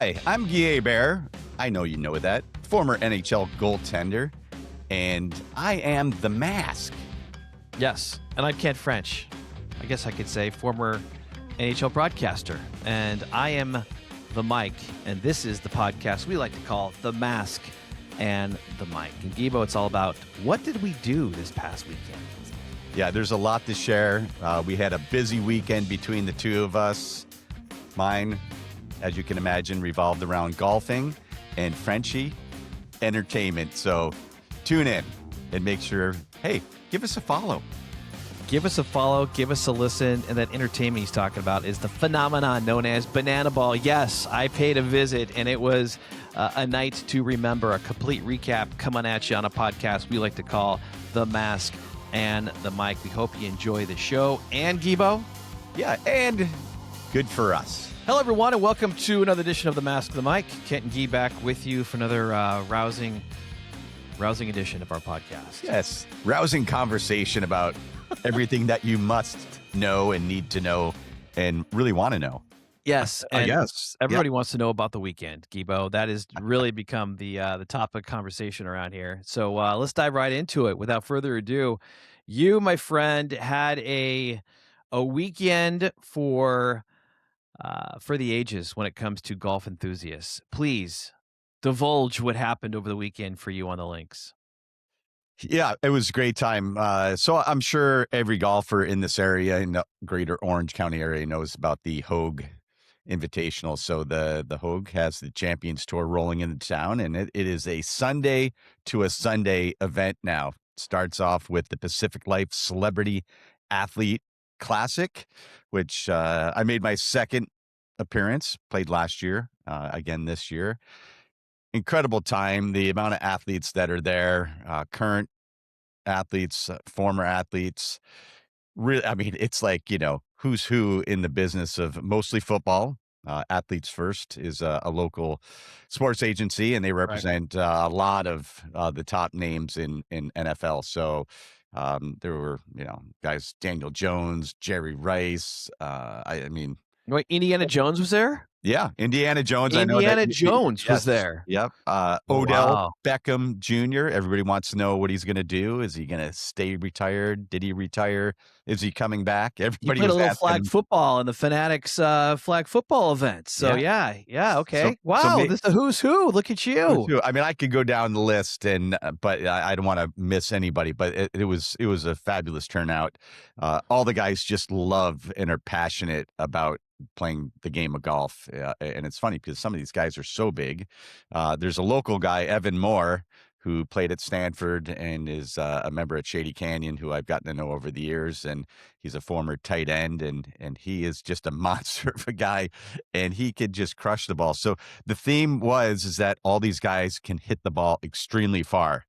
Hey, I'm Hebert. I know you know that. Former NHL goaltender. And I am the mask. Yes, and I'm Kent French. I guess I could say former NHL broadcaster. And I am the mic, and this is the podcast we like to call The Mask and the Mic. And Gibo, it's all about what did we do this past weekend? Yeah, there's a lot to share. We had a busy weekend between the two of us. Mine, as you can imagine, revolved around golfing, and Frenchie, entertainment. So tune in and make sure, hey, give us a follow. Give us a follow, give us a listen, and that entertainment he's talking about is the phenomenon known as Banana Ball. Yes, I paid a visit, and it was a night to remember. A complete recap coming at you on a podcast we like to call The Mask and the Mic. We hope you enjoy the show. And Gibo? Yeah, and good for us. Hello, everyone, and welcome to another edition of The Mask and the Mic. Kent and Guy back with you for another rousing edition of our podcast. Yes, rousing conversation about everything that you must know and need to know and really want to know. Yes, and yes. Everybody wants to know about the weekend, Gibo. That has really become the topic of conversation around here. So let's dive right into it. Without further ado, you, my friend, had a weekend for the ages when it comes to golf enthusiasts. Please divulge what happened over the weekend for you on the links. Yeah, it was a great time. So I'm sure every golfer in this area, in the greater Orange County area, knows about the Hoag Invitational. So the Hoag has the Champions Tour rolling into town, and it is a Sunday to a Sunday event now. Starts off with the Pacific Life Celebrity Athlete Classic, which I made my second appearance, played last year, again this year. Incredible time. The amount of athletes that are there, current athletes, former athletes. Really, I mean, it's like, who's who in the business of mostly football. Athletes First is a local sports agency, and they represent a lot of the top names in NFL. So there were, guys, Daniel Jones, Jerry Rice. I mean, Wait, Indiana Jones was there? Yeah, Indiana Jones. Indiana Jones was there. Yep. Oh, Odell wow. Beckham Jr. Everybody wants to know what he's going to do. Is he going to stay retired? Did he retire? Is he coming back? He Everybody played a was little asking flag him. football in the Fanatics flag football event. So yeah, okay. Wow, this is the who's who. Look at you. I mean, I could go down the list, but I don't want to miss anybody. But it was a fabulous turnout. All the guys just love and are passionate about playing the game of golf. And it's funny because some of these guys are so big. There's a local guy, Evan Moore, who played at Stanford and is a member at Shady Canyon, who I've gotten to know over the years. And he's a former tight end, and he is just a monster of a guy, and he could just crush the ball. So the theme is that all these guys can hit the ball extremely far.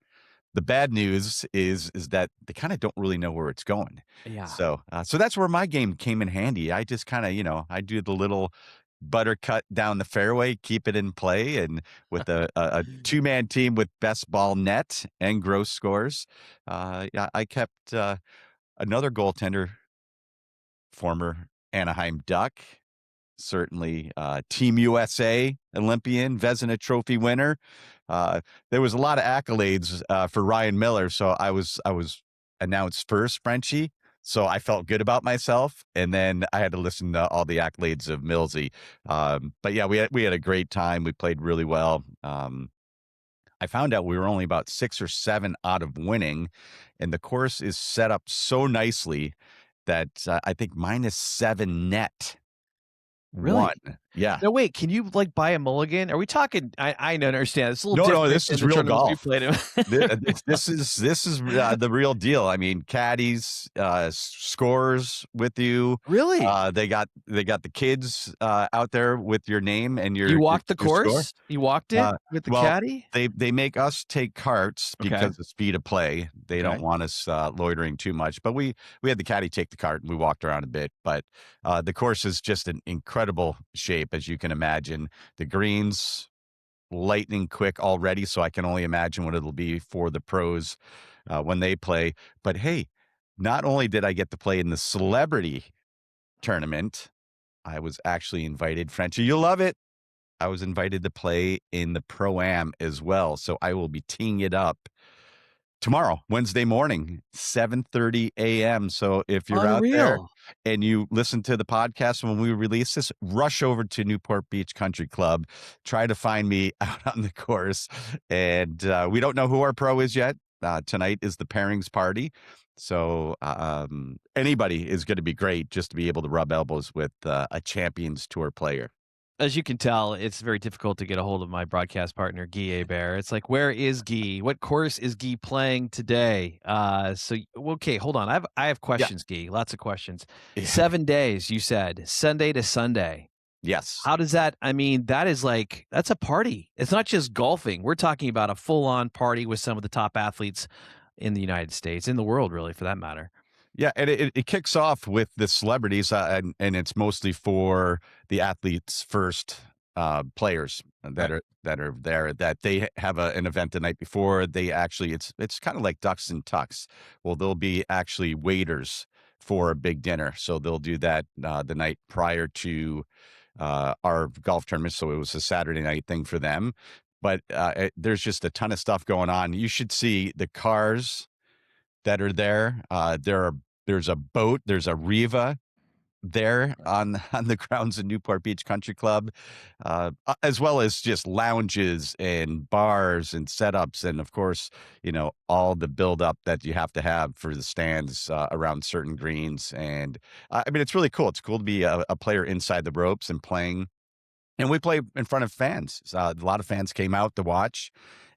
The bad news is that they kind of don't really know where it's going. Yeah. So that's where my game came in handy. I just kind of, I do the little butter cut down the fairway, keep it in play, and with a two-man team with best ball net and gross scores. I kept another goaltender, former Anaheim Duck, certainly Team USA Olympian, Vezina Trophy winner. There was a lot of accolades for Ryan Miller, so I was announced first, Frenchie. So I felt good about myself, and then I had to listen to all the accolades of Millsy. But yeah, we had a great time. We played really well. I found out we were only about 6 or 7 out of winning, and the course is set up so nicely that I think -7 net. Really? Won. Yeah. No, wait, can you buy a mulligan? Are we talking? I don't understand. It's a little different. No, this is than the real tournaments we golf. played in. This is the real deal. I mean, caddies, scores with you. Really? They got the kids out there with your name and your. You walked the your score. course? You walked it with the caddy? They make us take carts because of speed of play. They don't want us loitering too much. But we had the caddy take the cart and we walked around a bit. But the course is just an incredible shape, as you can imagine. The greens, lightning quick already, so I can only imagine what it'll be for the pros when they play. But hey, not only did I get to play in the celebrity tournament, I was actually invited, Frenchie, you'll love it. I was invited to play in the Pro-Am as well. So I will be teeing it up tomorrow, Wednesday morning, 7:30 a.m. So if you're out there Unreal. and you listen to the podcast when we release this, rush over to Newport Beach Country Club. Try to find me out on the course. And we don't know who our pro is yet. Tonight is the pairings party. So anybody is going to be great just to be able to rub elbows with a Champions Tour player. As you can tell, it's very difficult to get a hold of my broadcast partner, Guy Hebert. It's like, where is Guy? What course is Guy playing today? Okay, hold on. I have Yeah. questions, Guy. Lots of questions. Yeah. 7 days, you said, Sunday to Sunday. Yes. How does that? I mean, that's a party. It's not just golfing. We're talking about a full-on party with some of the top athletes in the United States, in the world, really, for that matter. Yeah, and it kicks off with the celebrities, and it's mostly for the athletes first players that Right. are there that they have an event the night before. They actually it's kind of like ducks and tucks. Well, there'll be actually waiters for a big dinner, so they'll do that the night prior to our golf tournament. So it was a Saturday night thing for them, but there's just a ton of stuff going on. You should see the cars that are there. There's a boat, there's a Riva there on on the grounds of Newport Beach Country Club, as well as just lounges and bars and setups, and of course, all the buildup that you have to have for the stands around certain greens. And I mean, it's really cool. It's cool to be a player inside the ropes and playing. And we play in front of fans. A lot of fans came out to watch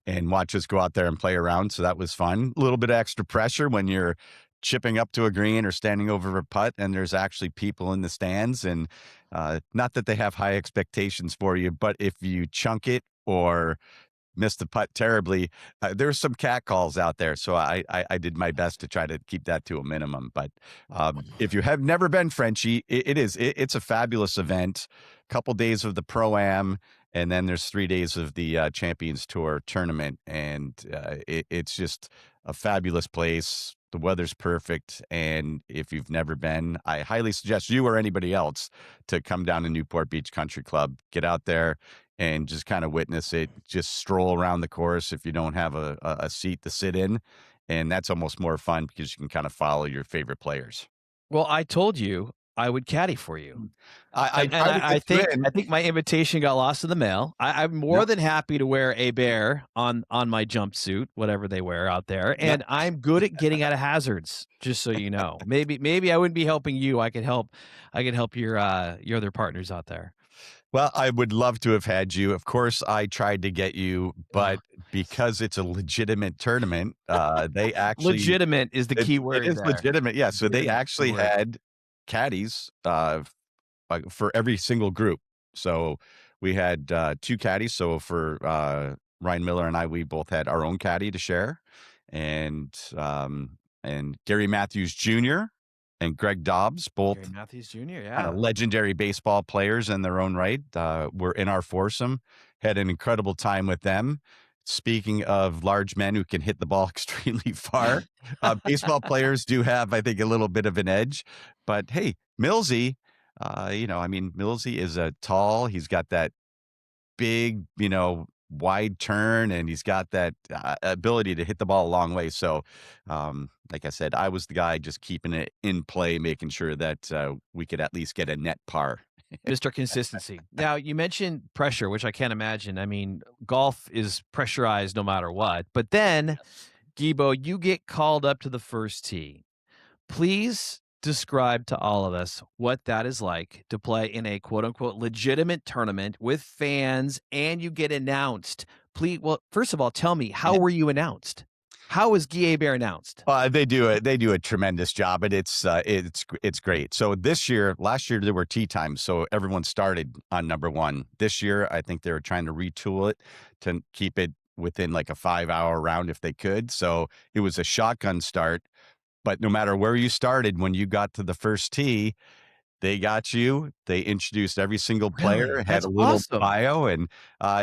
us go out there and play around. So that was fun. A little bit of extra pressure when you're chipping up to a green or standing over a putt and there's actually people in the stands. And not that they have high expectations for you, but if you chunk it or missed the putt terribly. There's some cat calls out there, so I did my best to try to keep that to a minimum. But if you have never been Frenchie, it's a fabulous event. Couple days of the Pro-Am, and then there's 3 days of the Champions Tour tournament, and it's just a fabulous place. The weather's perfect, and if you've never been, I highly suggest you or anybody else to come down to Newport Beach Country Club, get out there, and just kind of witness it. Just stroll around the course if you don't have a seat to sit in, and that's almost more fun because you can kind of follow your favorite players. Well, I told you I would caddy for you. I And try to I get you think in. I think my invitation got lost in the mail. I'm more Yep, than happy to wear a bear on my jumpsuit, whatever they wear out there, yep. and I'm good at getting out of hazards, just so you know. Maybe I wouldn't be helping you. I could help your other partners out there. Well, I would love to have had you. Of course, I tried to get you, Ugh. but because it's a legitimate tournament, they actually Legitimate is the key it word is there. legitimate. Yeah, so they Legitimate is the actually word. had caddies for every single group. So we had 2 caddies. So for Ryan Miller and I, we both had our own caddy to share, and Gary Matthews Jr. and Greg Dobbs, both Gary Matthews Jr., kind of yeah. legendary baseball players in their own right, were in our foursome. Had an incredible time with them. Speaking of large men who can hit the ball extremely far, baseball players do have, I think, a little bit of an edge. But hey, Millsy, I mean, Millsy is a tall. He's got that big, wide turn, and he's got that ability to hit the ball a long way. So, like I said, I was the guy just keeping it in play, making sure that we could at least get a net par. Mr. Consistency. Now, you mentioned pressure, which I can't imagine. I mean, golf is pressurized no matter what. But then, Gibo, you get called up to the first tee. Please describe to all of us what that is like to play in a quote unquote legitimate tournament with fans and you get announced. Please, well, first of all, tell me, how were you announced? How was Guy Bear announced? They do a tremendous job, and it's great. So last year there were tee times, so everyone started on number one. This year, I think they were trying to retool it to keep it within like a 5-hour round if they could. So it was a shotgun start, but no matter where you started, when you got to the first tee, they got you. They introduced every single Really? player, had That's a little awesome. bio, and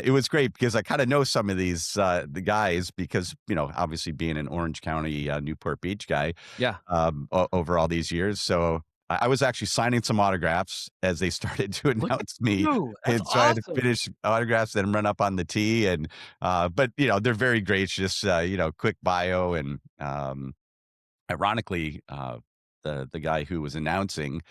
it was great because I kinda know some of these, the guys because, obviously being an Orange County, Newport Beach guy, Yeah. o over all these years. So, I was actually signing some autographs as they started to Look at announce me, you. That's and so I had to awesome. finish autographs and run up on the tee, and, but, they're very gracious, quick bio, and, ironically, the guy who was announcing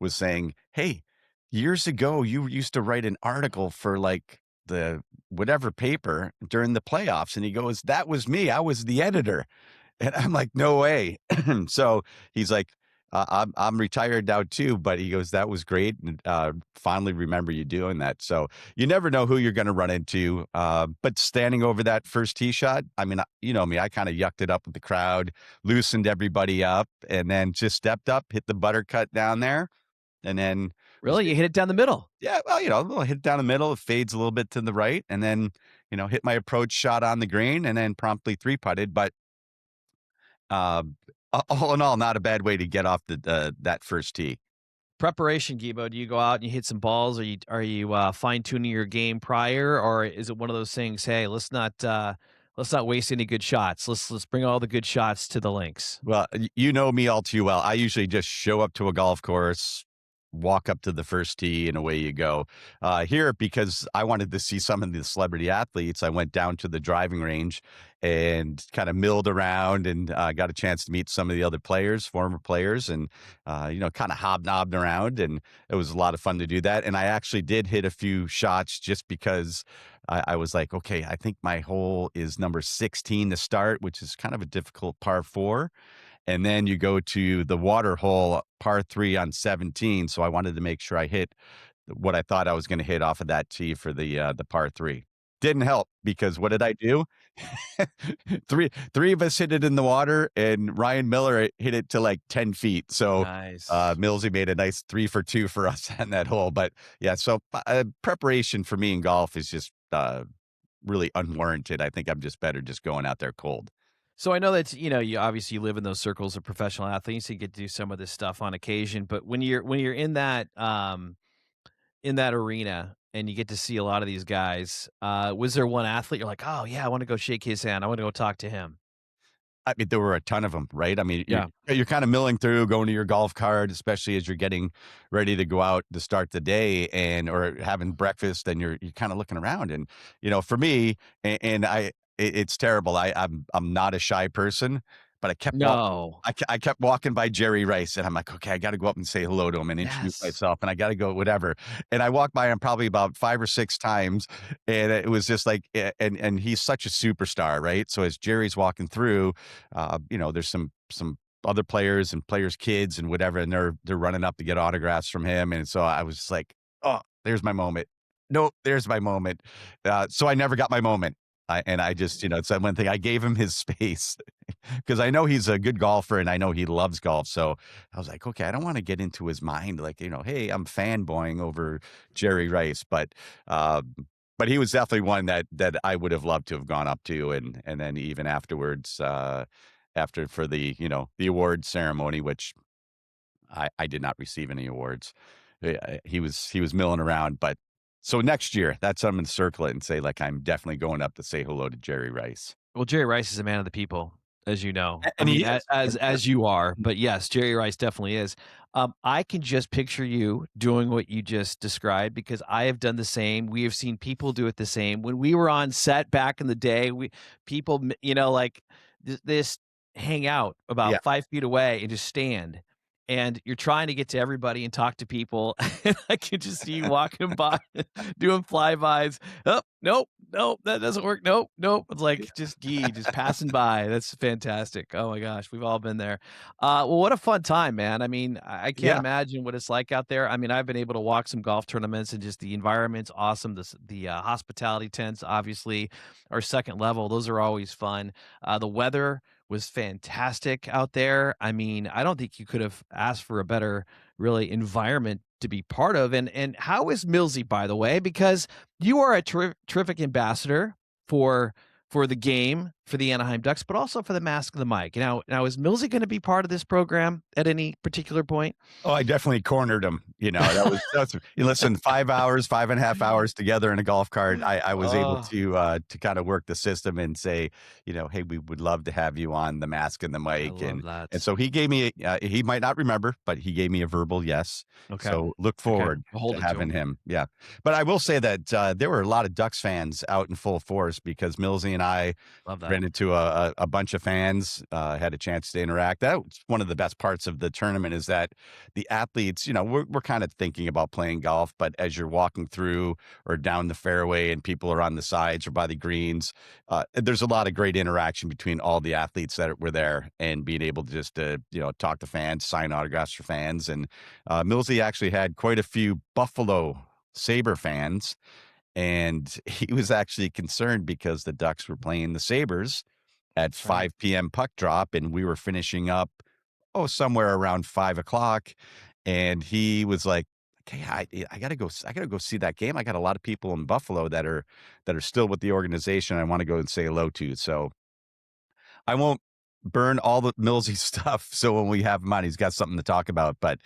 was saying, "Hey, years ago, you used to write an article for, like, the whatever paper during the playoffs," and he goes, "That was me, I was the editor." And I'm like, "No way." So he's like, I'm retired now too," but he goes, "That was great, and, fondly remember you doing that." So you never know who you're gonna run into, but standing over that first tee shot, I mean, you know me, I kinda yucked it up with the crowd, loosened everybody up, and then just stepped up, hit the butter cut down there, and then was Really? You hit it down the middle. yeah, well, a little hit down the middle, it fades a little bit to the right, and then, hit my approach shot on the green, and then promptly three putted, but Um, all in all, not a bad way to get off that first tee. Preparation, Gibo. Do you go out and you hit some balls? Are you fine tuning your game prior, or is it one of those things? Hey, let's not waste any good shots. Let's bring all the good shots to the links. Well, you know me all too well. I usually just show up to a golf course, walk up to the first tee, and away you go. Here, because I wanted to see some of the celebrity athletes, I went down to the driving range and kind of milled around, and got a chance to meet some of the other players, former players, and kind of hobnobbed around, and it was a lot of fun to do that. And I actually did hit a few shots just because I was like, okay, I think my hole is number 16 to start, which is kind of a difficult par four. And then you go to the water hole, par 3 on 17, so I wanted to make sure I hit what I thought I was gonna hit off of that tee for the par 3. Didn't help because what did I do? 3 of us hit it in the water, and Ryan Miller hit it to, like, 10 feet, so, Nice. Millsy made a nice 3 for 2 for us on that hole, but, yeah, so, preparation for me in golf is just, really unwarranted. I think I'm just better just going out there cold. So I know that you obviously live in those circles of professional athletes. So you get to do some of this stuff on occasion, but when you're in that arena and you get to see a lot of these guys, was there one athlete you're like, oh yeah, I want to go shake his hand. I want to go talk to him. I mean, there were a ton of them, right? I mean, you're Yeah. you're kinda milling through, going to your golf cart, especially as you're getting ready to go out to start the day or having breakfast, and you're kinda looking around, and, for me, and it's terrible, I'm not a shy person, but No. I kept walking by Jerry Rice, and I'm like, "Okay, I gotta go up and say hello to him and introduce Yes. myself, and I gotta go whatever." And I walked by him probably about 5 or 6 times, and it was just like and he's such a superstar, right? So as Jerry's walking through, there's some other players and players' kids and whatever, and they're running up to get autographs from him, and so I was just like, "Oh, there's my moment. Nope, there's my moment." So I never got my moment. I just, it's that one thing. I gave him his space because I know he's a good golfer and I know he loves golf. So I was like, okay, I don't want to get into his mind, like, hey, I'm fanboying over Jerry Rice, but he was definitely one that I would have loved to have gone up to, and then even afterwards, after for the award ceremony, which I did not receive any awards. He was milling around, but so next year, that's I'm gonna circle it and say, like, I'm definitely going up to say hello to Jerry Rice. Well, Jerry Rice is a man of the people, as you know. I And he mean, is. as you are, but yes, Jerry Rice definitely is. I can just picture you doing what you just described because I have done the same. We have seen people do it the same. When we were on set back in the day, we people, like this hang out Yeah, about 5 feet away and just stand. And you're trying to get to everybody and talk to people. And I can just see you walking by, doing flybys. Oh, nope, nope, that doesn't work. Nope, nope. It's like just just passing by. That's fantastic. Oh my gosh, we've all been there. Well, what a fun time, man. I mean, I can't yeah, imagine what it's like out there. I mean, I've been able to walk some golf tournaments and just the environment's awesome. The hospitality tents obviously are second level. Those are always fun. The weather was fantastic out there. I mean, I don't think you could have asked for a better really environment to be part of. And how is Millsy, by the way? Because you are a terrific ambassador for for the game, for the Anaheim Ducks, but also for the Mask of the Mike. Now is Millsy going to be part of this program at any particular point? Oh, I definitely cornered him. That's you listen, 5 hours, 5.5 hours together in a golf cart. I was able Oh, to kind of work the system and say, "Hey, we would love to have you on the Mask and the I Mic." love And that. so he gave me he might not remember, but he gave me a verbal yes. Okay. So look Okay. forward We'll hold to it to having him. him. Yeah. But I will say that there were a lot of Ducks fans out in full force because Millsy and I Love that. ran into a bunch of fans, had a chance to interact. That was one of the best parts of the tournament is that the athletes, we're kind of thinking about playing golf, but as you're walking through or down the fairway and people are on the sides or by the greens, there's a lot of great interaction between all the athletes that were there and being able to just, talk to fans, sign autographs for fans. And Millsy actually had quite a few Buffalo Sabre fans. And he was actually concerned because the Ducks were playing the Sabres at That's right. 5 PM puck drop, and we were finishing up, somewhere around 5 o'clock. And he was like, "Okay, I gotta go. I gotta go see that game. I got a lot of people in Buffalo that are still with the organization. I want to go and say hello to." So I won't burn all the Millsy stuff. So when we have him on, he's got something to talk about. But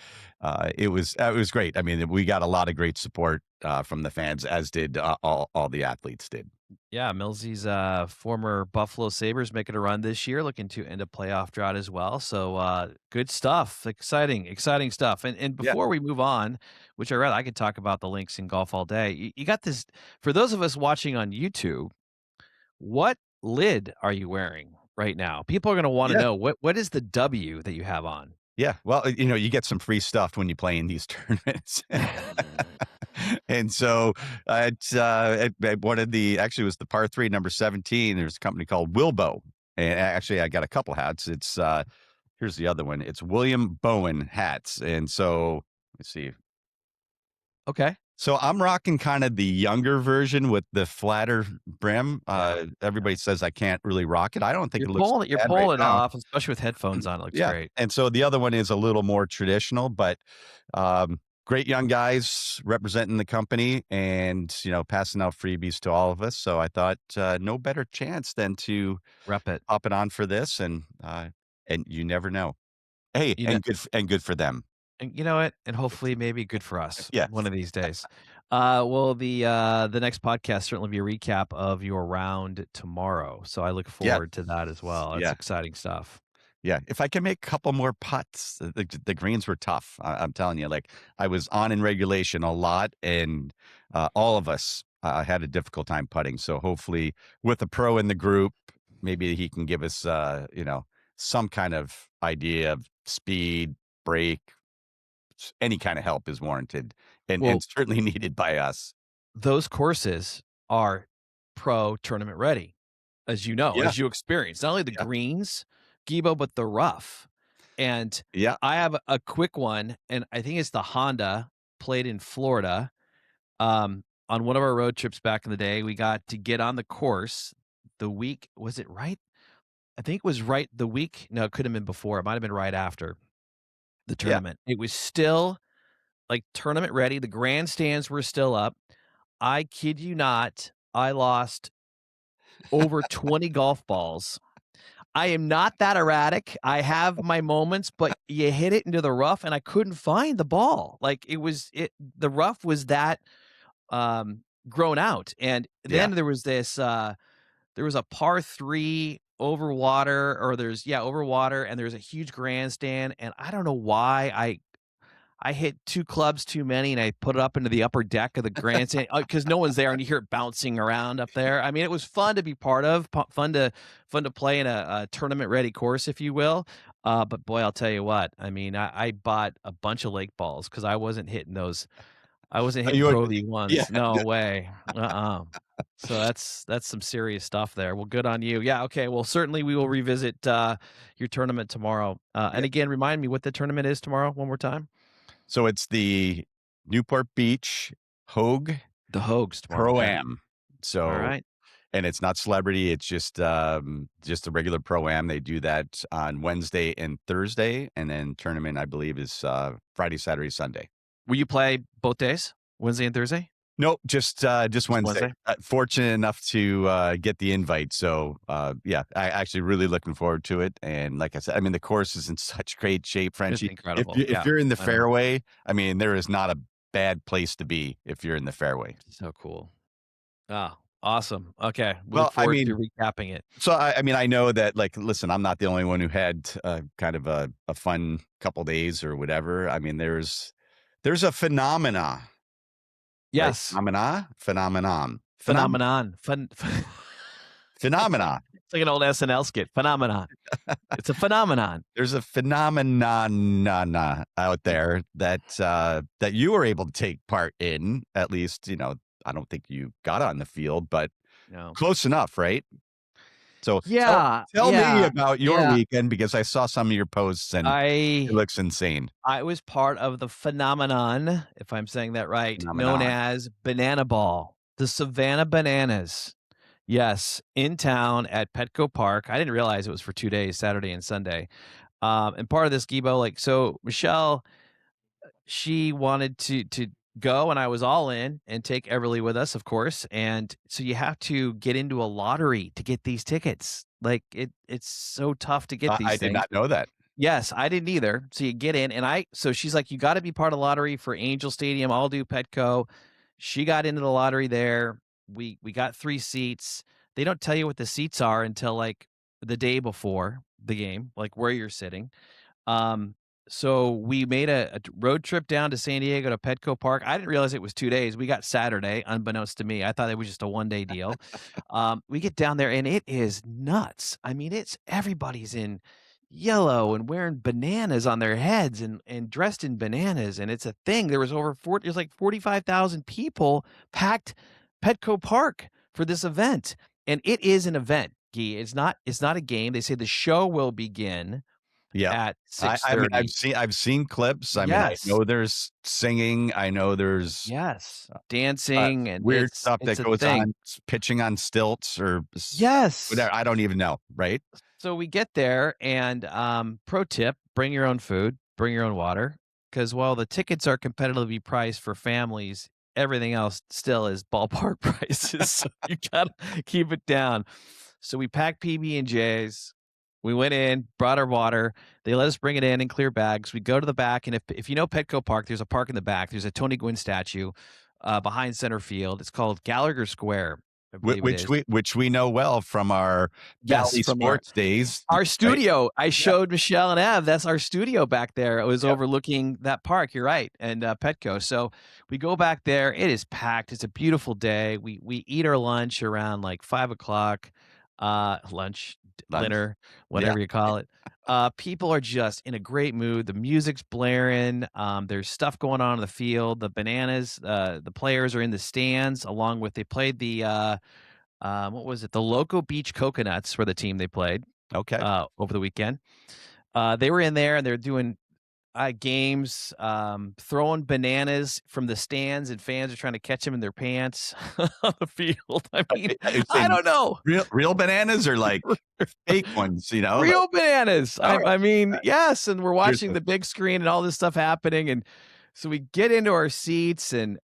it was great. I mean, we got a lot of great support from the fans, as did all the athletes did. Yeah, Millsy's former Buffalo Sabres making a run this year, looking to end a playoff drought as well. So good stuff, exciting stuff. And Yeah. before we move on, which I could talk about the links in golf all day. You got this for those of us watching on YouTube. What lid are you wearing right now? People are going to want to Yeah. know what is the W that you have on. Yeah, well, you get some free stuff when you play in these tournaments. And so, at one of the actually, it was the par 3, number 17, there's a company called Wilbo, and actually, I got a couple hats. Here's the other one. It's William Bowen hats, and so, let's see. Okay. So I'm rocking kinda the younger version with the flatter brim. Yeah. Everybody says I can't really rock it. I don't think You're it looks pulling it. You're bad right pulling it now. off, especially with headphones on. It looks Yeah, great. and so the other one is a little more traditional, but, great young guys representing the company and, passing out freebies to all of us, so I thought, no better chance than to Rep it. pop it on for this, and you never know. Hey, You know. and good for them. And you know what? And hopefully maybe good for us Yeah, one of these days. Well, the next podcast certainly be a recap of your round tomorrow. So I look yeah, forward to that as well. That's yeah. exciting stuff. Yeah, if I can make a couple more putts, the greens were tough. I'm telling you, like I was on in regulation a lot, and all of us had a difficult time putting. So hopefully, with a pro in the group, maybe he can give us, some kind of idea of speed, break, any kind of help is warranted, and Well, certainly needed by us. those courses are pro tournament ready, as you know, Yeah, as you experience. Not only the yeah, greens, Gibo, but the rough. And yeah, I have a quick one, and I think it's the Honda played in Florida. On one of our road trips back in the day, we got to get on the course the week. Was it right? I think it was right the week. No, it could have been before. It might have been right after the yeah. tournament. It was still like tournament ready. The grandstands were still up. I kid you not. I lost over 20 golf balls. I am not that erratic. I have my moments, but you hit it into the rough and I couldn't find the ball. Like the rough was that grown out. And Yeah. then there was a par 3 over water, or over water, and there's a huge grandstand, and I don't know why I hit 2 clubs too many, and I put it up into the upper deck of the grandstand, because no one's there, and you hear it bouncing around up there. I mean, it was fun to be part of, fun to play in a tournament-ready course, if you will, but boy, I'll tell you what, I mean, I bought a bunch of lake balls because I wasn't hitting You would- Pro yeah. V1s. No way. So that's some serious stuff there. Well, good on you. Yeah, okay. Well, certainly we will revisit your tournament tomorrow. And Yeah. again, remind me what the tournament is tomorrow one more time. So it's the Newport Beach Hoag The Hoags tomorrow. Okay. Pro-Am. All So right. and it's not celebrity, it's just a regular Pro-Am. They do that on Wednesday and Thursday, and then tournament, I believe, is, Friday, Saturday, Sunday. Will you play both days, Wednesday and Thursday? Nope, just Just Wednesday. Wednesday? Fortunate enough to get the invite, so yeah, I actually really looking forward to it. And like I said, I mean the course is in such great shape, It's Frenchie. incredible. If Yeah, you're in the I know. fairway, I mean there is not a bad place to be if you're in the fairway. So cool. Ah, awesome. Okay, we look Well, I forward to mean, recapping it. so I mean I know that like listen, I'm not the only one who had kind of a fun couple days or whatever. I mean there's a phenomena, right? Yes, phenomenon. Phenomena. It's like an old SNL skit. Phenomenon. It's a phenomenon. There's a phenomenon out there that that you were able to take part in. At least, you know, I don't think you got on the field, but No. close enough, right? So Yeah, tell me yeah, about your yeah. weekend because I saw some of your posts and it I looks insane. I was part of the phenomenon, if I'm saying that right, known Phenomenon. as Banana Ball, the Savannah Bananas. Yes, in town at Petco Park. I didn't realize it was for 2 days, Saturday and Sunday. And part of this, Gibo, like, so Michelle, she wanted to go, and I was all in and take Everly with us, of course. And so you have to get into a lottery to get these tickets. Like, it's so tough to get I these did things. not know that. Yes, I didn't either. So you get in, and so she's like, "You gotta be part of the lottery for Angel Stadium, I'll do Petco." She got into the lottery there. We got 3 seats. They don't tell you what the seats are until, like, the day before the game, like, where you're sitting. Um, so we made a road trip down to San Diego to Petco Park. I didn't realize it was 2 days. We got Saturday, unbeknownst to me. I thought it was just a one-day deal. We get down there and it is nuts. I mean, it's everybody's in yellow and wearing bananas on their heads and dressed in bananas, and it's a thing. There's like 45,000 people packed Petco Park for this event. And it is an event, Guy. It's not a game. They say the show will begin Yeah. at I mean 6:30. I've seen clips. I mean, I Yes. know there's singing. I know there's Yes. Dancing, and weird stuff it's that a goes thing. on, pitching on stilts or Yes. whatever. I don't even know, right? So we get there and, pro tip, bring your own food, bring your own water, because while the tickets are competitively priced for families, everything else still is ballpark prices, so you gotta keep it down. So we packed PB&Js. We went in, brought our water. They let us bring it in clear bags. We go to the back, and if you know Petco Park, there's a park in the back. There's a Tony Gwynn statue, behind center field. It's called Gallagher Square, I believe it is. Which we know well from our Yes, Valley from our sports days, our right? studio. I Yeah, showed Michelle and Ev, that's our studio back there. It was yep, overlooking that park, you're right, and, Petco. So, we go back there, it is packed, it's a beautiful day. We eat our lunch around, like, 5 o'clock. Lunch, lunch. dinner, Yeah, whatever you call it. People are just in a great mood, the music's blaring, there's stuff going on in the field, the players are in the stands along with they played what was it? The Loco Beach Coconuts were the team they played, okay. over the weekend. They were in there and they're doing games, throwing bananas from the stands, and fans are trying to catch them in their pants on the field. I mean, Are you I saying don't know. real bananas or like fake ones, you know? Like, Real bananas. all I mean, right, yes, and we're here's watching the the big screen and all this stuff happening, and so we get into our seats and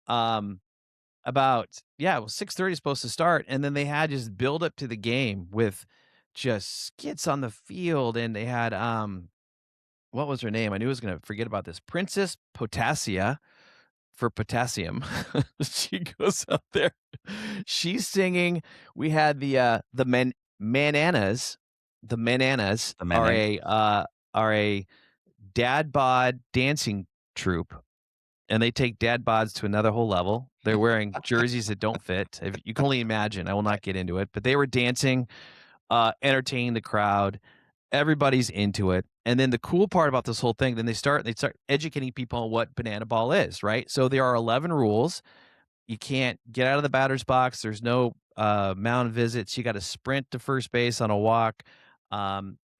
about yeah, well, 6:30 is supposed to start, and then they had just build up to the game with just skits on the field, and they had, what was her name? I knew I was gonna forget about this. Princess Potassia for potassium. She goes up there. She's singing. We had the Mananas. The Mananas the man. are a dad bod dancing troupe, and they take dad bods to another whole level. They're wearing jerseys that don't fit. If you can only imagine, I will not get into it, but they were dancing, entertaining the crowd. Everybody's into it. And then the cool part about this whole thing, then they start educating people on what banana ball is, right? So there are 11 rules. You can't get out of the batter's box. There's no mound visits. You got to sprint to first base on a walk.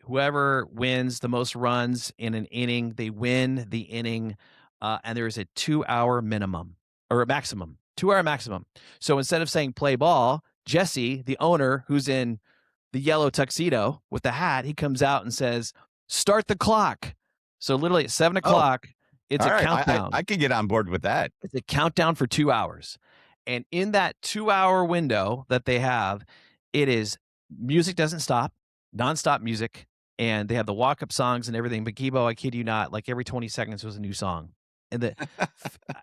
Whoever wins the most runs in an inning, they win the inning. And there is a 2 hour minimum or a maximum, 2 hour maximum. So instead of saying play ball, Jesse, the owner, who's in the yellow tuxedo with the hat, he comes out and says, "Start the clock." So literally at 7 Oh, o'clock, it's all a right. countdown. I could get on board with that. It's a countdown for 2 hours. And in that 2-hour window that they have, it is music doesn't stop, nonstop music, and they have the walk-up songs and everything, but Gibo, I kid you not, like, every 20 seconds was a new song, and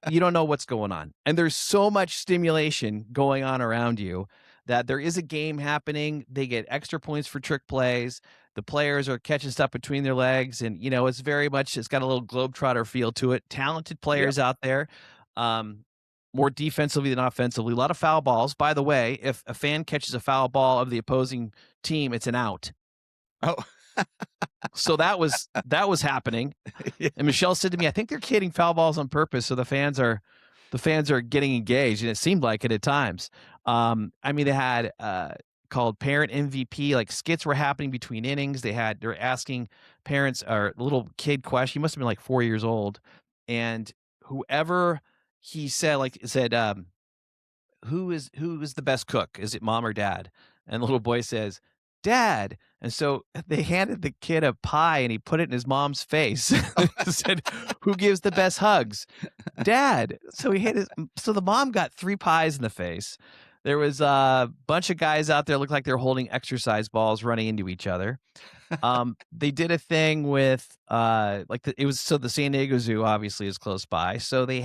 you don't know what's going on, and there's so much stimulation going on around you that there is a game happening, they get extra points for trick plays, the players are catching stuff between their legs, and, it's very much it's got a little globetrotter feel to it, talented Yep. players out there, um, more defensively than offensively. A lot of foul balls. By the way, if a fan catches a foul ball of the opposing team, it's an out. Oh, So that was happening. yeah. And Michelle said to me, "I think they're kidding foul balls on purpose, so the fans are getting engaged," and it seemed like it at times. I mean, they had called parent MVP, like skits were happening between innings. They're asking parents or little kid question. He must have been like 4 years old, and whoever he said like said who is the best cook? Is it mom or dad? And the little boy says, "Dad." And so they handed the kid a pie and he put it in his mom's face. He said, "Who gives the best hugs?" "Dad." So the mom got 3 pies in the face. There was a bunch of guys out there looked like they're holding exercise balls running into each other. They did a thing with, like, it was so the San Diego Zoo obviously is close by, so they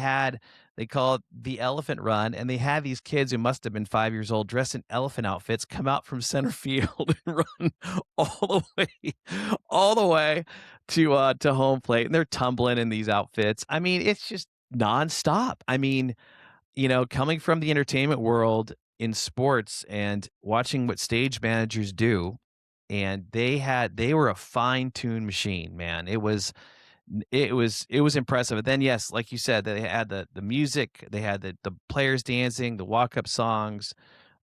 call it the elephant run, and they had these kids who must have been 5 years old dressed in elephant outfits come out from center field and run all the way all the way to home plate, and they're tumbling in these outfits. I mean, it's just nonstop. I mean, coming from the entertainment world in sports and watching what stage managers do, and they were a fine-tuned machine, man. It was impressive. And then, yes, like you said, they had the music, they had the players dancing, the walk-up songs,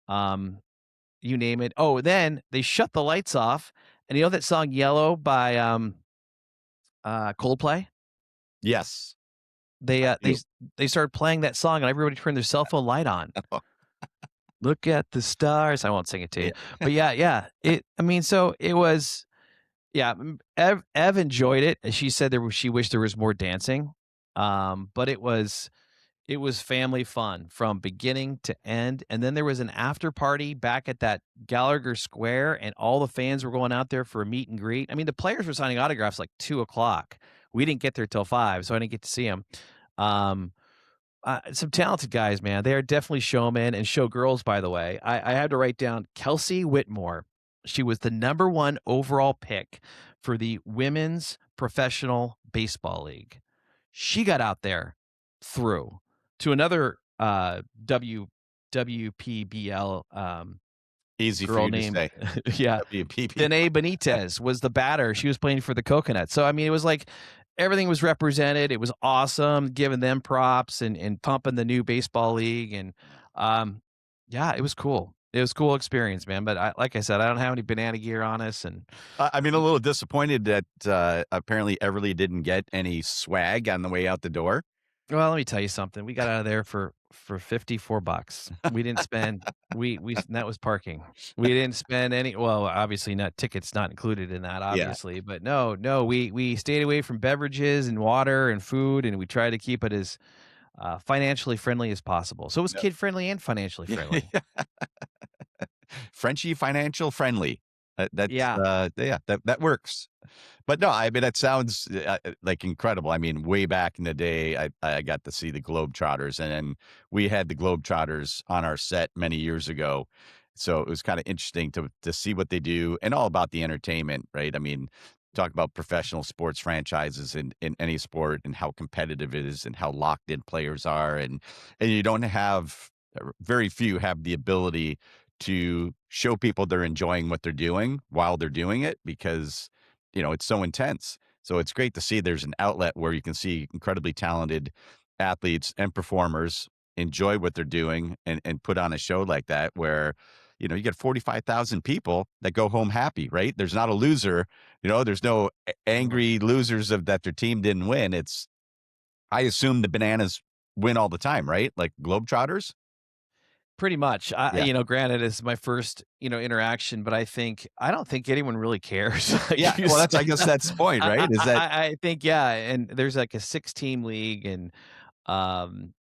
um, you name it. Oh, then they shut the lights off, and you know that song "Yellow" by, Coldplay? Yes, They, I uh, they do. s they started playing that song, and everybody turned their cell phone light on. "Look at the stars." I won't sing it to you. Yeah. But yeah, yeah. I mean, so it was yeah, Ev enjoyed it, and she said she wished there was more dancing, but it was family fun from beginning to end, and then there was an after party back at that Gallagher Square, and all the fans were going out there for a meet and greet. I mean, the players were signing autographs like 2 o'clock. We didn't get there till 5, so I didn't get to see them. Um, some talented guys, man. They are definitely showmen and showgirls, by the way. I had to write down Kelsey Whitmore. She was the number one overall pick for the Women's Professional Baseball League. She got out there through to another WPBL Easy for girl you to named say. yeah, WPP. Danae Benitez was the batter. She was playing for the Coconuts. So I mean, it was like everything was represented. It was awesome, giving them props and pumping the new baseball league. And um, yeah, it was cool. It was a cool experience, man. But like I said, I don't have any banana gear on us, and I mean, a little disappointed that, apparently Everly didn't get any swag on the way out the door. well, let me tell you something. We got out of there for $54. We didn't spend we that was parking. We didn't spend any well, obviously not tickets not included in that, Yeah. obviously, but no, we stayed away from beverages and water and food, and we tried to keep it as, financially friendly as possible. So it was No. kid friendly and financially friendly. Frenchie financial friendly. That's, Yeah. yeah, that works. But no, I mean, that sounds, like, incredible. I mean, way back in the day, I got to see the Globetrotters, and then we had the Globetrotters on our set many years ago. So it was kinda interesting to see what they do and all about the entertainment, right? I mean, talk about professional sports franchises in any sport and how competitive it is and how locked in players are, and you don't have very few have the ability to show people they're enjoying what they're doing while they're doing it because it's so intense. So it's great to see there's an outlet where you can see incredibly talented athletes and performers enjoy what they're doing and put on a show like that where, you get 45,000 people that go home happy, right? There's not a loser, there's no angry losers of that their team didn't win. I assume the Bananas win all the time, right? Like Globetrotters? Pretty much. Yeah. Granted, it's my first, interaction, but I don't think anyone really cares, Yeah. like you Well, I said. guess that's the point, right? Is that I think, yeah, and there's like a 6-team league, and um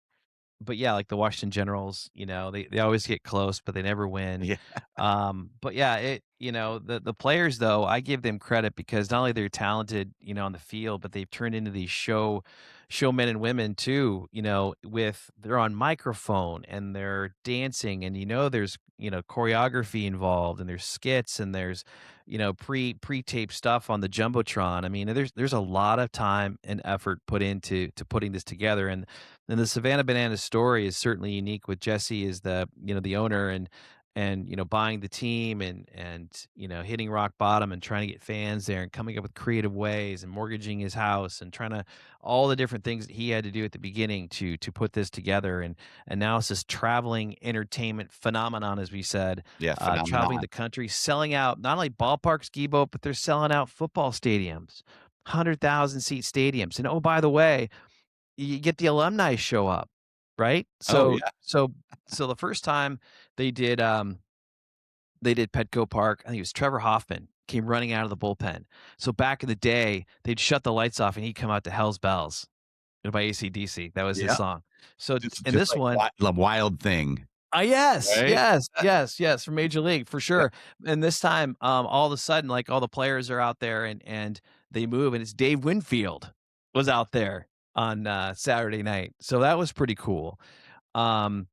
but yeah, like the Washington Generals, they always get close, but they never win. Yeah. But yeah, the players though, I give them credit because not only they're talented, on the field, but they've turned into these showmen and women too, with they're on microphone and they're dancing and there's, choreography involved and there's skits and there's, pre-tape stuff on the Jumbotron. I mean, there's a lot of time and effort put into to putting this together. And the Savannah Bananas story is certainly unique with Jesse as the owner and buying the team and hitting rock bottom and trying to get fans there and coming up with creative ways and mortgaging his house and trying to all the different things that he had to do at the beginning to put this together. And now it's this traveling entertainment phenomenon, as we said, Yeah, traveling phenomenon. the country, selling out not only ballparks, Gibo, but they're selling out football stadiums, 100,000 seat stadiums. And oh, by the way, you get the alumni show up, right? Oh, So yeah. so so the first time they did, they did Petco Park, I think it was Trevor Hoffman came running out of the bullpen. So back in the day, they'd shut the lights off and he'd come out to Hell's Bells, by AC/DC. That was his Yeah. song. So in Just this like one, The Wild Thing, yes, right? yes, yes, yes, from Major League for Yeah. sure. And this time, all of a sudden, like all the players are out there and they move, and it's Dave Winfield was out there on Saturday night, so that was pretty cool. Um,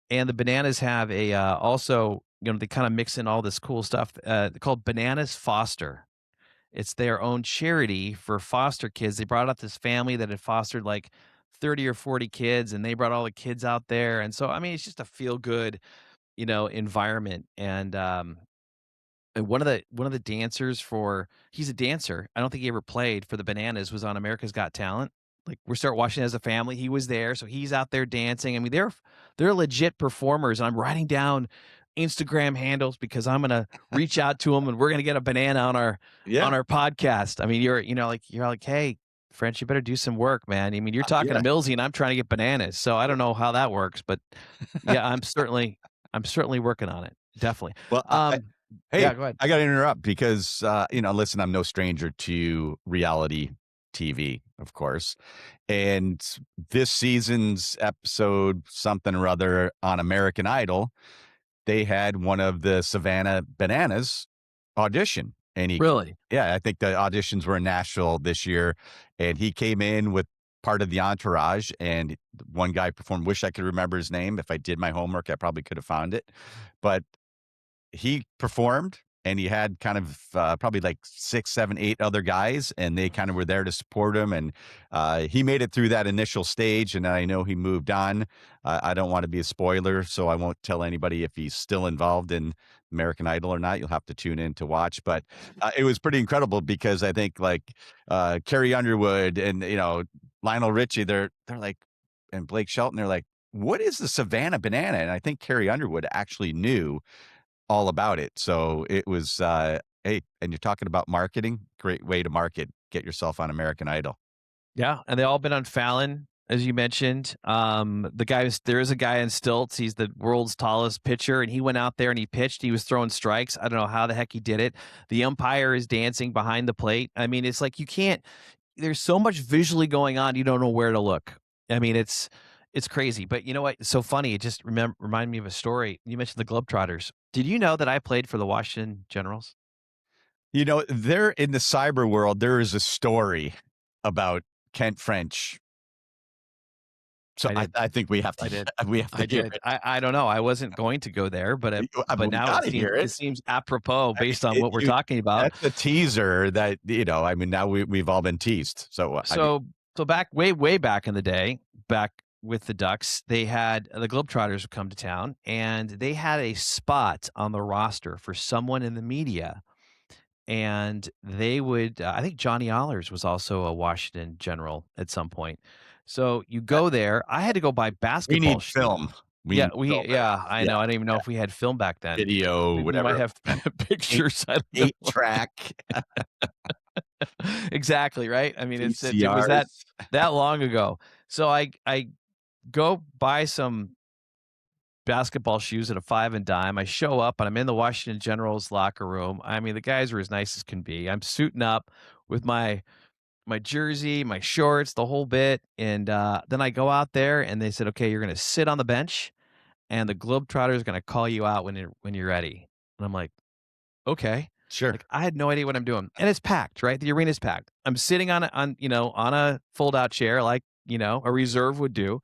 and the Bananas have a also, they kind of mix in all this cool stuff called Bananas Foster. It's their own charity for foster kids. They brought out this family that had fostered like 30 or 40 kids, and they brought all the kids out there. And so, I mean, it's just a feel good, environment. And one of the dancers for he's a dancer. I don't think he ever played for the Bananas, was on America's Got Talent. Like, we start watching as a family. He was there, so he's out there dancing. I mean, they're legit performers. And I'm writing down Instagram handles because I'm gonna reach out to them and we're gonna get a banana on our Yeah. podcast. I mean, you're like, hey, French, you better do some work, man. I mean, you're talking to Yeah. Millsy and I'm trying to get bananas. So I don't know how that works, but yeah, I'm certainly working on it. Definitely. Well, Um, hey, yeah, go ahead. I gotta interrupt because, listen, I'm no stranger to reality TV, of course, and this season's episode, something or other on American Idol, they had one of the Savannah Bananas audition, and Really? yeah, I think the auditions were in Nashville this year, and he came in with part of the entourage, and one guy performed. Wish I could remember his name. If I did my homework, I probably could have found it, but he performed and he had kind of probably like 6, 7, 8 other guys, and they kind of were there to support him. And he made it through that initial stage, and I know he moved on. I don't want to be a spoiler, so I won't tell anybody if he's still involved in American Idol or not. You'll have to tune in to watch. But it was pretty incredible because I think like Carrie Underwood and Lionel Richie, they're like, and Blake Shelton, they're like, what is the Savannah Banana? And I think Carrie Underwood actually knew all about it. So it was, hey, and you're talking about marketing, great way to market. Get yourself on American Idol. Yeah, and they all been on Fallon, as you mentioned. There is a guy in stilts. He's the world's tallest pitcher, and he went out there and he pitched. He was throwing strikes. I don't know how the heck he did it. The umpire is dancing behind the plate. I mean, it's like you can't. There's so much visually going on, you don't know where to look. I mean, it's crazy. But you know what? It's so funny. It just reminded me of a story. You mentioned the Globetrotters. Did you know that I played for the Washington Generals? There in the cyber world, there is a story about Kent French. So I did. I think we have I to did. we have to I hear did. it. I don't know. I wasn't going to go there, but We now it gotta seems hear it it. seems apropos I mean, based on what we're you talking about. that's a teaser that, I mean, now we've all been teased. So, I mean, So back way back in the day, back with the Ducks, they had the Globetrotters would come to town and they had a spot on the roster for someone in the media. And they would, I think Johnny Allers was also a Washington General at some point. So you uh, go there. I had to go buy we basketball need shoes. film. We need film for Yeah, this. I Yeah, know. I don't even know if we had film back then. video, We might whatever. have 8 pictures. I don't 8 know. track, Exactly, right? I mean, it was that VCRs. that long ago. So I go buy some basketball shoes at a five and dime. I show up and I'm in the Washington Generals locker room. I mean, the guys were as nice as can be. I'm suiting up with my my jersey, my shorts, the whole bit, and, then I go out there and they said, "Okay, you're gonna sit on the bench, and the globetrotter is gonna call you out when you're ready." And I'm like, "Okay." Sure. Like, I had no idea what I'm doing, and it's packed, right? The arena's packed. I'm sitting on a fold-out chair like, a reserve would do,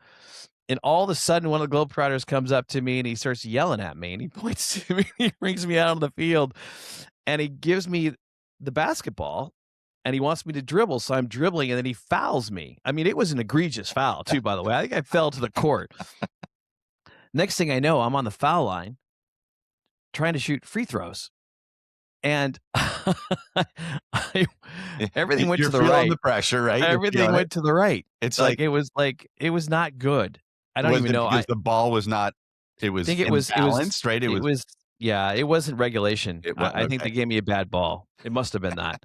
and all of a sudden, one of the globetrotters comes up to me, and he starts yelling at me, and he points to me, he brings me out on the field, and he gives me the basketball, and he wants me to dribble, so I'm dribbling, and then he fouls me. I mean, it was an egregious foul too, by the way. I think I fell to the court. Next thing I know, I'm on the foul line trying to shoot free throws, and I everything went You're to the feeling right. the pressure, right? You're Everything feeling it. went to the right. It's like, Like, it was not good. I don't was even it know. because I the ball was not, it was think imbalanced, right? it was yeah, it wasn't regulation. It was I think okay. they gave me a bad ball. It must have been that.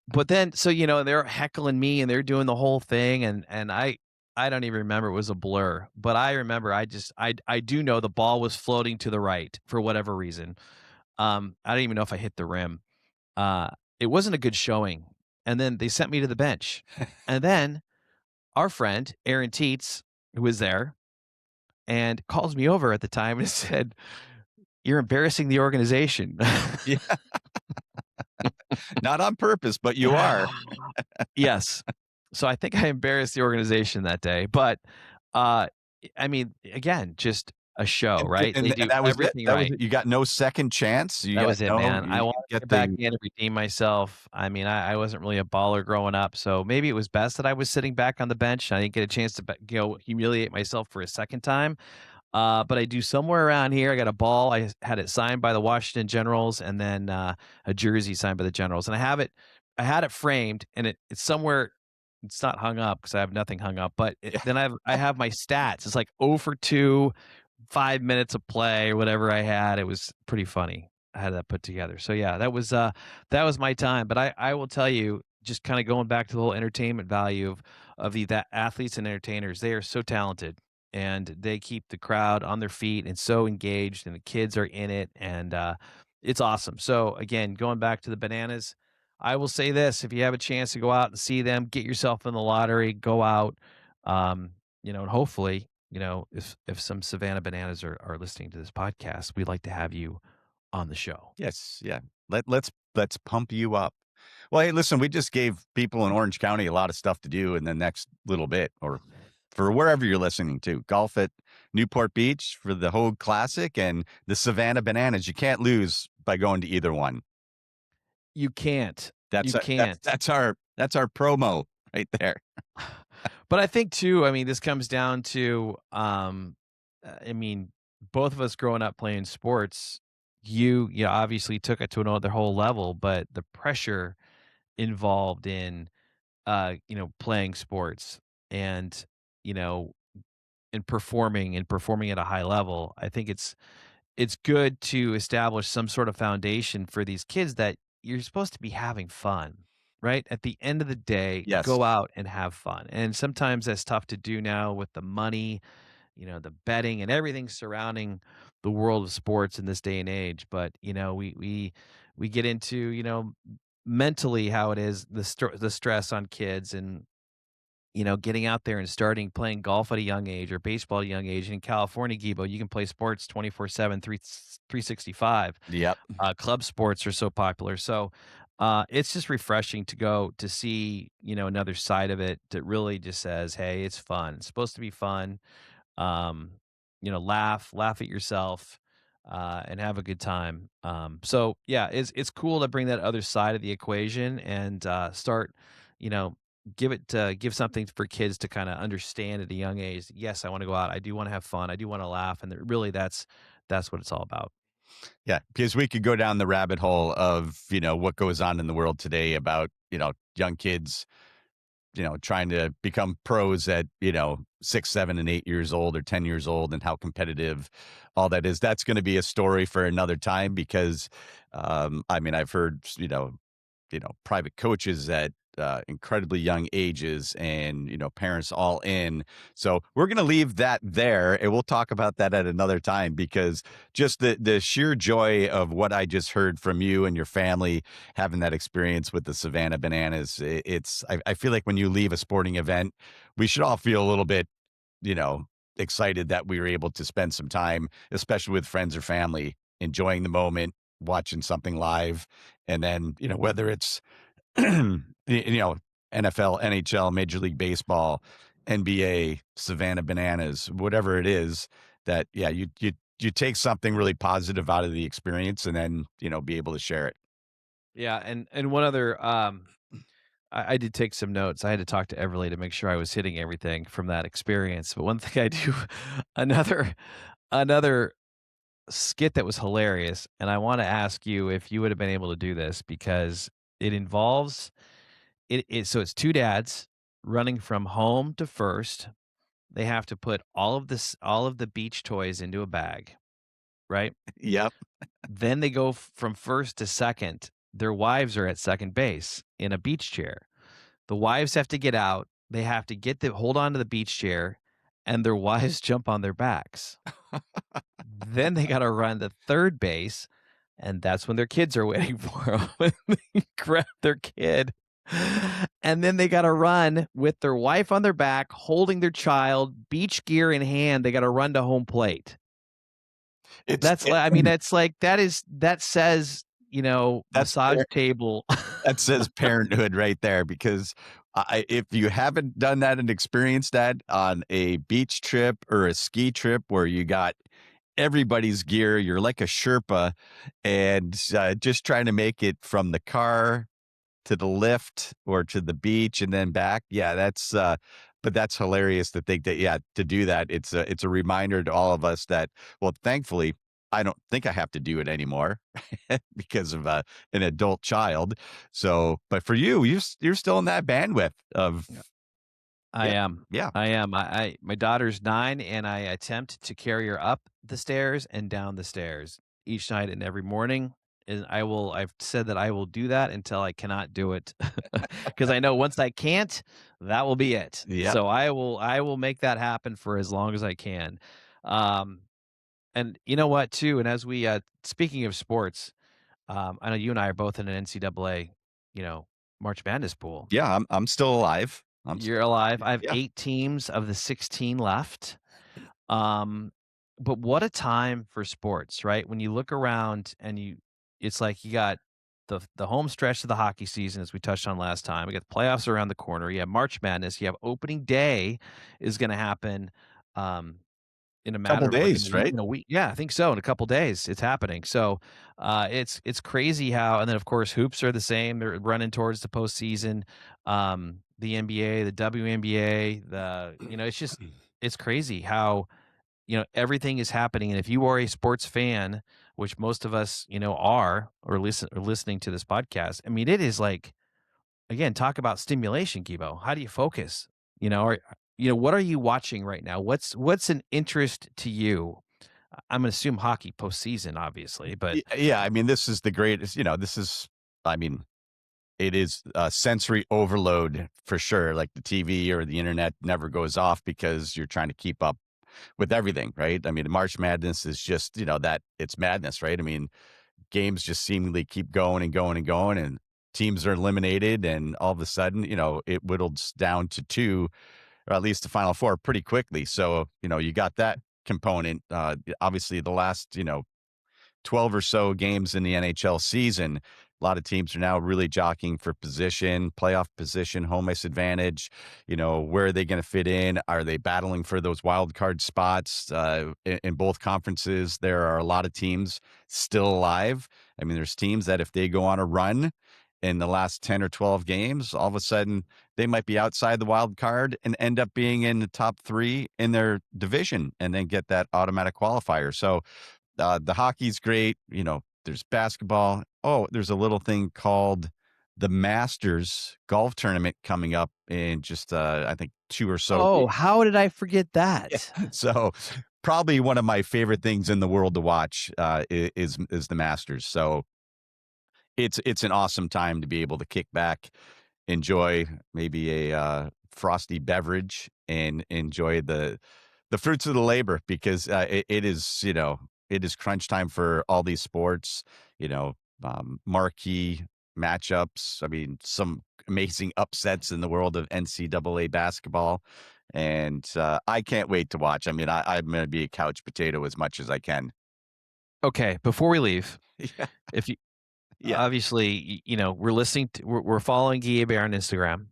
But then so, they're heckling me and they're doing the whole thing and I don't even remember, it was a blur. But I remember I do know the ball was floating to the right for whatever reason. I don't even know if I hit the rim. Uh, it wasn't a good showing. And then they sent me to the bench. And then our friend, Aaron Teets, who was there, and calls me over at the time and said, "You're embarrassing the organization." Yeah, not on purpose, but you are. Yes. So I think I embarrassed the organization that day, but, uh, I mean, again, just a show, right? They And do that was it? everything That was right. it? You got no second chance? You That got was it, no, man. I you wanted didn't to get get back the, in and redeem myself. I mean, I wasn't really a baller growing up, so maybe it was best that I was sitting back on the bench. I didn't get a chance to, humiliate myself for a second time. But I do somewhere around here. I got a ball. Had it signed by the Washington Generals, and then a jersey signed by the Generals. And I have it. I had it framed, and it's somewhere. It's not hung up because I have nothing hung up. But yeah, then I have my stats. It's like 0 for 2, 5 minutes of play, or whatever I had. It was pretty funny. I had that put together. So yeah, that was my time. But I will tell you, just kind of going back to the whole entertainment value of the that athletes and entertainers. They are so talented and they keep the crowd on their feet and so engaged and the kids are in it and it's awesome. So again, going back to the bananas, I will say this: if you have a chance to go out and see them, get yourself in the lottery, go out, and hopefully, if some Savannah bananas are listening to this podcast, we'd like to have you on the show. yes, yeah. Let's pump you up. Well, hey, listen, we just gave people in Orange County a lot of stuff to do in the next little bit, or for wherever you're listening to. Golf at Newport Beach for the Hoag Classic and the Savannah Bananas. You can't lose by going to either one. You can't. That's You a, that's can't. that's our promo right there. But I think too, I mean, this comes down to, I mean, both of us growing up playing sports, you obviously took it to another whole level, but the pressure involved in, playing sports and, you know, and performing at a high level, I think it's good to establish some sort of foundation for these kids that you're supposed to be having fun, right? At the end of the day, Yes. go out and have fun. And sometimes that's tough to do now with the money, the betting and everything surrounding the world of sports in this day and age. But, we get into, mentally how it is the stress on kids and getting out there and starting playing golf at a young age or baseball at a young age. In California, Gibo, you can play sports 24/7, 365. Yep. Club sports are so popular. So it's just refreshing to go to see, another side of it that really just says, hey, it's fun. It's supposed to be fun. Um, laugh at yourself. And have a good time. So yeah, it's cool to bring that other side of the equation and start, you know, give something for kids to kind of understand at a young age. Yes, I want to go out. I do want to have fun. I do want to laugh, and really, that's what it's all about. Yeah, because we could go down the rabbit hole of, what goes on in the world today about, young kids, trying to become pros at, 6, 7, and 8 years old or 10 years old and how competitive all that is. That's going to be a story for another time because, I mean, I've heard, private coaches that, incredibly young ages, and parents all in. So we're going to leave that there, and we'll talk about that at another time, because just the sheer joy of what I just heard from you and your family having that experience with the Savannah Bananas. I feel like when you leave a sporting event, we should all feel a little bit, you know, excited that we were able to spend some time, especially with friends or family, enjoying the moment, watching something live. And then, whether it's, NFL, NHL, Major League Baseball, NBA, Savannah Bananas, whatever it is, that, yeah, you take something really positive out of the experience, and then, be able to share it. Yeah, and one other, I did take some notes. I had to talk to Everly to make sure I was hitting everything from that experience. But one thing I do, another skit that was hilarious, and I want to ask you if you would have been able to do this because it involves so it's two dads running from home to first. They have to put all of the beach toys into a bag, right? Yep. Then they go from first to second. Their wives are at second base in a beach chair. The wives have to get out. They have to hold on to the beach chair, and their wives jump on their backs. Then they gotta run to third base, and that's when their kids are waiting for them. They grab their kid, and then they gotta run with their wife on their back, holding their child, beach gear in hand. They gotta run to home plate. It's it, I mean, that's like that says, that's massage table. that says parenthood right there, because if you haven't done that and experienced that on a beach trip or a ski trip where you got everybody's gear, you're like a Sherpa, and just trying to make it from the car to the lift or to the beach and then back. Yeah, but that's hilarious to think that, yeah, to do that. It's a reminder to all of us that, well, thankfully, I don't think I have to do it anymore because of an adult child. So, but for you, you're still in that bandwidth of, I yeah, am. yeah, I am. My daughter's 9, and I attempt to carry her up the stairs and down the stairs each night and every morning. And I've said that I will do that until I cannot do it. Because I know once I can't, that will be it. yeah, So I will make that happen for as long as I can. Um, and you know what too, and as we speaking of sports, I know you and I are both in an NCAA, you know, March Madness pool. yeah. I'm still alive. You're alive. I have Yeah. 8 teams of the 16 left. Um, but what a time for sports, right? When you look around and it's like you got the home stretch of the hockey season, as we touched on last time. We got the playoffs around the corner. You have March Madness. You have opening day is going to happen. Um, in a Couple matter of like days, right? in a week. Yeah, I think so. In a couple days, it's happening. So, it's crazy how, and then of course hoops are the same. They're running towards the postseason. The NBA, the WNBA, it's crazy how everything is happening. And if you are a sports fan, which most of us are, or listening to this podcast, I mean, it is like, again, talk about stimulation, Gibo. How do you focus? Or what are you watching right now? What's an interest to you? I'm gonna assume hockey postseason, obviously, but Yeah. I mean, this is the greatest. This is. I mean, it is sensory overload for sure. Like the TV or the internet never goes off because you're trying to keep up with everything, right? I mean, March Madness is just, that it's madness, right? I mean, games just seemingly keep going and going and going, and teams are eliminated, and all of a sudden, it whittles down to two, or at least the final four pretty quickly. So, you got that component. Obviously, the last, 12 or so games in the NHL season, a lot of teams are now really jockeying for position, playoff position, home ice advantage. Where are they going to fit in? Are they battling for those wild card spots? In both conferences, there are a lot of teams still alive. I mean, there's teams that if they go on a run in the last 10 or 12 games, all of a sudden they might be outside the wild card and end up being in the top three in their division and then get that automatic qualifier. So, the hockey's great. There's basketball. Oh, there's a little thing called the Masters golf tournament coming up in just, I think 2 or so oh, weeks. how did I forget Yeah. that? So probably one of my favorite things in the world to watch, is the Masters. So it's an awesome time to be able to kick back, enjoy maybe a frosty beverage and enjoy the fruits of the labor because it is, it is crunch time for all these sports, you know, marquee matchups. I mean, some amazing upsets in the world of NCAA basketball. And I can't wait to watch. I mean, I'm going to be a couch potato as much as I can. Okay, before we leave, Yeah. if you Yeah. obviously, we're following Guy Hebert on Instagram.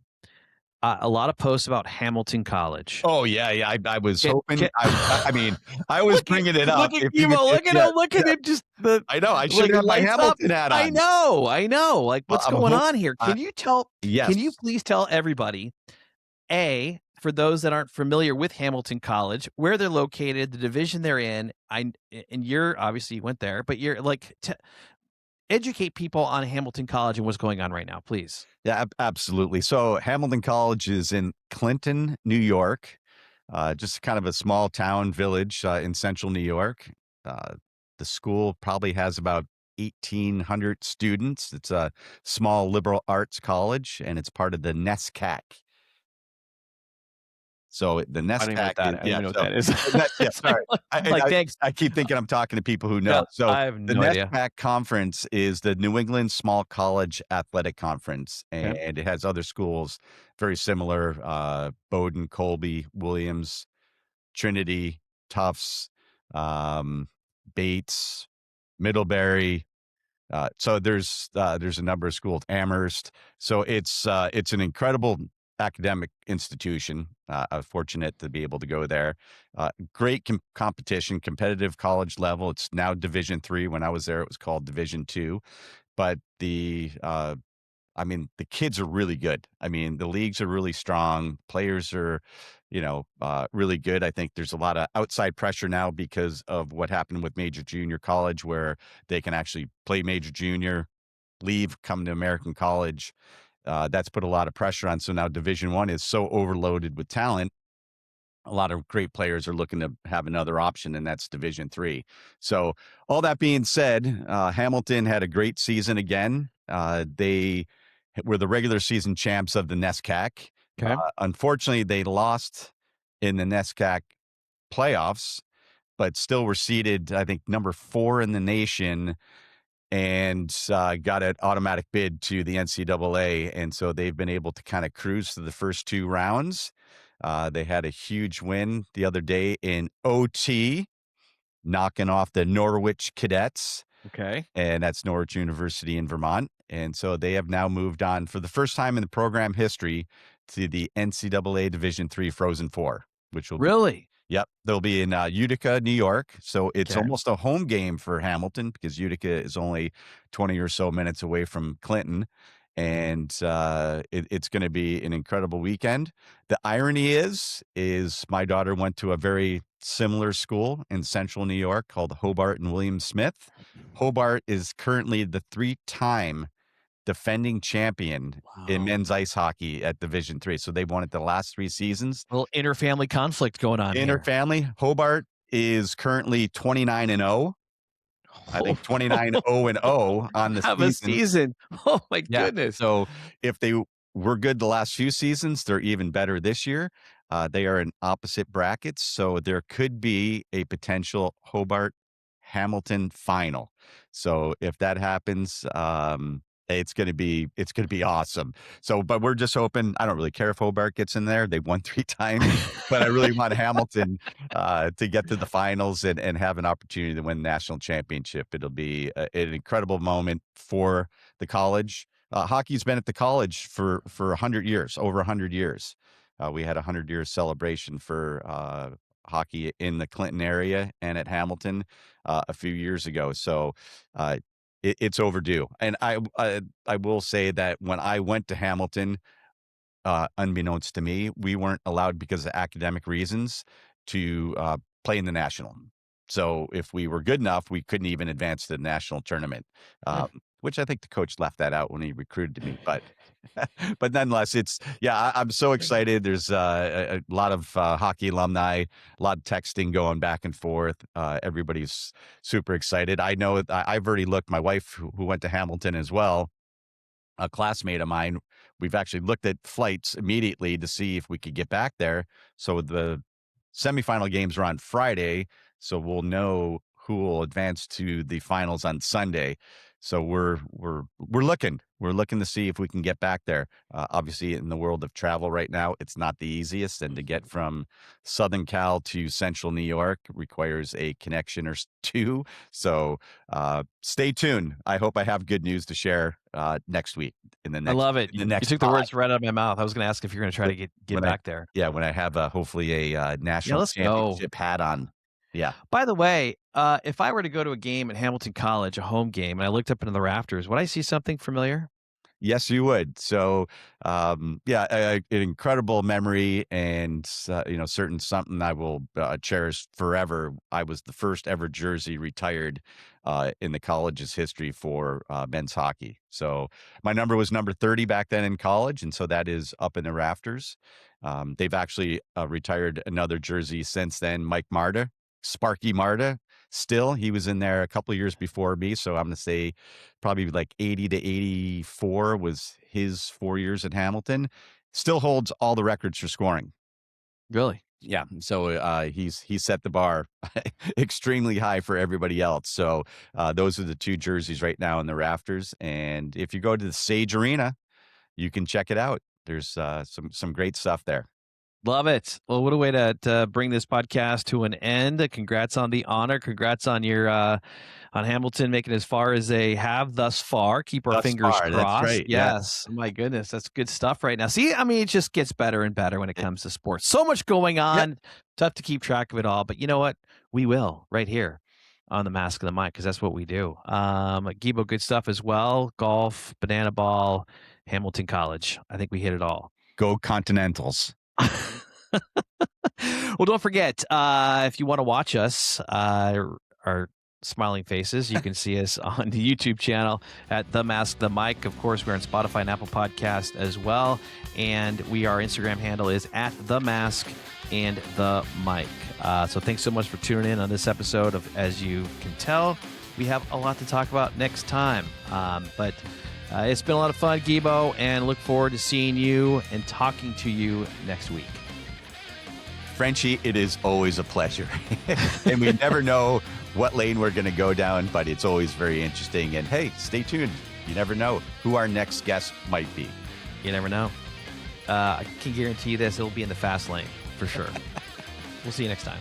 A lot of posts about Hamilton College. Oh, yeah, yeah, I was hoping Can I mean, I was look at bringing it up look at if you could Chemo, look at yeah, him, look at yeah, him, just the I know, I should like, have my lights up. Hamilton hat I on. know, I know, like, Well, what's I'm going hope on here? yes. Can you please tell everybody, A, for those that aren't familiar with Hamilton College, where they're located, the division they're in, and you're obviously you went there, but you're like, educate people on Hamilton College and what's going on right now, please. Yeah, absolutely. So Hamilton College is in Clinton, New York, just kind of a small town village in central New York. Uh, the school probably has about 1,800 students. It's a small liberal arts college, and it's part of the NESCAC. So the I don't even know what NESCAC that is I don't yeah, even know what so that is. yeah, It's like sorry. I'm like, "Thanks." I keep thinking I'm talking to people who know. No, So I have the no idea. NESCAC conference is the New England Small College Athletic Conference, Okay. and it has other schools very similar, Bowdoin, Colby, Williams, Trinity, Tufts, um, Bates, Middlebury, so there's a number of schools, Amherst. So it's an incredible academic institution. I'm fortunate to be able to go there. Great competition, competitive college level. It's now Division III. When I was there, it was called Division II. But I mean, the kids are really good. I mean, the leagues are really strong. Players are, really good. I think there's a lot of outside pressure now because of what happened with Major Junior College, where they can actually play Major Junior, leave, come to American College. That's put a lot of pressure on. So now Division I is so overloaded with talent, a lot of great players are looking to have another option, and that's Division III. So, all that being said, Hamilton had a great season again. They were the regular season champs of the NESCAC. Okay. Unfortunately, they lost in the NESCAC playoffs, but still were seeded, I think, number 4 in the nation and got an automatic bid to the NCAA. And so they've been able to kind of cruise to the first 2 rounds. They had a huge win the other day in OT, knocking off the Norwich Cadets, Okay. and that's Norwich University in Vermont. And so they have now moved on for the first time in the program history to the NCAA Division III Frozen Four, which will be Really? Yep, they'll be in, Utica, New York, so it's Okay. almost a home game for Hamilton because Utica is only 20 or so minutes away from Clinton, and, it's gonna be an incredible weekend. The irony is my daughter went to a very similar school in Central New York called Hobart and William Smith. Hobart is currently the 3-time defending champion in Wow. men's ice hockey at Division III, so they've won it the last 3 seasons. A little interfamily conflict going on Inner here. family, Hobart is currently 29-0. I think 29-0 on the Have a season. season. Oh my Yeah, goodness. so if they were good the last few seasons, they're even better this year. They are in opposite brackets, so there could be a potential Hobart-Hamilton final. So if that happens, it's gonna be awesome. So, but we're just hoping I don't really care if Hobart gets in there. They won 3 times, but I really want Hamilton, to get to the finals and have an opportunity to win the national championship. It'll be an incredible moment for the college. Hockey's been at the college for 100 years, over 100 years. We had a 100-year celebration for hockey in the Clinton area and at Hamilton a few years ago. So it's overdue. And I will say that when I went to Hamilton, unbeknownst to me, we weren't allowed because of academic reasons to play in the national. So if we were good enough, we couldn't even advance to the national tournament, Hmm. which I think the coach left that out when he recruited me. But but nonetheless, I'm so excited. There's a lot of hockey alumni, a lot of texting going back and forth. Everybody's super excited. I know I've already looked. My wife, who went to Hamilton as well, a classmate of mine, we've actually looked at flights immediately to see if we could get back there. So the semifinal games are on Friday, so we'll know who will advance to the finals on Sunday. So we're looking to see if we can get back there. Obviously, in the world of travel right now, it's not the easiest, and to get from Southern Cal to Central New York requires a connection or two. So stay tuned. I hope I have good news to share next week in the I next love it. in the You next took the pod. words right out of my mouth. I was going to ask if you're going to try to get When I back there. Yeah, when I have hopefully a Yeah, national let's go. championship hat on. Yeah. By the way, if I were to go to a game at Hamilton College, a home game, and I looked up into the rafters, would I see something familiar? Yes, you would. So, yeah, an incredible memory, and certain something I will cherish forever. I was the first ever jersey retired in the college's history for men's hockey. So my number was number 30 back then in college, and so that is up in the rafters. They've actually retired another jersey since then. Mike Marta, Sparky Marta. Still, he was in there a couple of years before me, so I'm going to say probably like 80 to 84 was his 4 years at Hamilton. Still holds all the records for scoring. Really? Yeah, so he's set the bar extremely high for everybody else. So those are the two jerseys right now in the rafters. And if you go to the Sage Arena, you can check it out. There's some great stuff there. Love it. Well, what a way to bring this podcast to an end. Congrats on the honor. Congrats on your on Hamilton making as far as they have thus far. Keep our Thus fingers far, that's crossed. right. Yeah. Yes. My goodness, that's good stuff right now. See, I mean, it just gets better and better when it comes to sports. So much going Yep. on. Tough to keep track of it all. But you know what? We will right here on the Mask of the Mic, because that's what we do. Gibo, good stuff as well. Golf, banana ball, Hamilton College. I think we hit it all. Go Continentals. Well, don't forget, if you want to watch us, our smiling faces, you can see us on the YouTube channel at The Mask the Mic. Of course, we're on Spotify and Apple Podcast as well. And our Instagram handle is at The Mask and The Mic. So thanks so much for tuning in on this episode of As You Can Tell. We have a lot to talk about next time. But it's been a lot of fun, Gibo, and look forward to seeing you and talking to you next week. Frenchie, it is always a pleasure. And we never know what lane we're going to go down, but it's always very interesting. And hey, stay tuned. You never know who our next guest might be. You never know. I can guarantee you this. It'll be in the fast lane for sure. We'll see you next time.